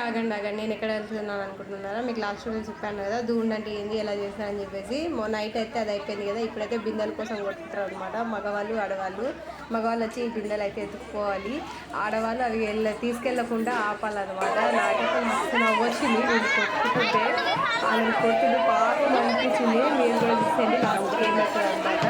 ఆగండి నేను ఎక్కడ వెళ్తున్నాను అనుకుంటున్నారా? మీకు లాస్ట్ రోజు చెప్పాను కదా దూండి అంటే ఏంది ఎలా చేస్తారని చెప్పేసి. నైట్ అయితే అది అయిపోయింది కదా, ఇప్పుడైతే బిందెల కోసం కొట్టుకుంటారు అనమాట మగవాళ్ళు ఆడవాళ్ళు. మగవాళ్ళు వచ్చి ఈ బిందెలు అయితే ఎత్తుక్కోవాలి, ఆడవాళ్ళు అవి తీసుకెళ్లకుండా ఆపాలన్నమాట. నాకైతే మస్తు నవ్వొచ్చింది వీళ్ళు కొట్టుకుంటుంటే, వాళ్ళని కొట్టుడు బాగా అనిపించింది. మీరు కూడా చూసేయండి లాస్ట్ ఏం అవుతుంది అనమాట.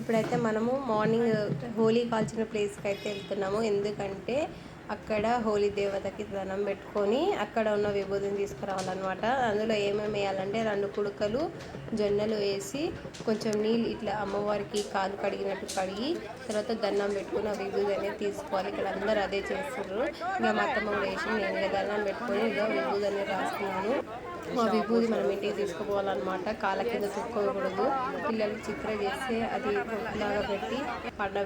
ఇప్పుడైతే మనము మార్నింగ్ హోలీ కాల్చిన ప్లేస్కి అయితే వెళ్తున్నాము. ఎందుకంటే అక్కడ హోలీ దేవతకి దండం పెట్టుకొని అక్కడ ఉన్న విభూతిని తీసుకురావాలన్నమాట. అందులో ఏమేమి వేయాలంటే 2 కుడుకలు జొన్నలు వేసి కొంచెం నీళ్ళు ఇట్లా అమ్మవారికి కాలు కడిగినట్టు కడిగి తర్వాత దండం పెట్టుకుని ఆ విభూతి అనేది తీసుకోవాలి. ఇక్కడ అందరూ అదే చేస్తున్నారు. ఇంకా మా అత్తమ్మ కూడా వేసి నేను దండం పెట్టుకొని ఇక విభూతి అనేది రాసుకున్నాను. ఆ విభూతి మనం ఇంటికి తీసుకుపోవాలన్నమాట. కాళ్ళ కింద తుక్కోకూడదు. పిల్లలకి చిత్ర చేస్తే అది లాగా పెట్టి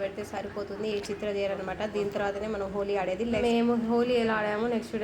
పెడితే సరిపోతుంది. ఈ చిత్ర చేయరనమాట. దీని తర్వాతనే మనం హోలీ ఆడేది. మేము హోలీ ఎలా ఆడామో నెక్స్ట్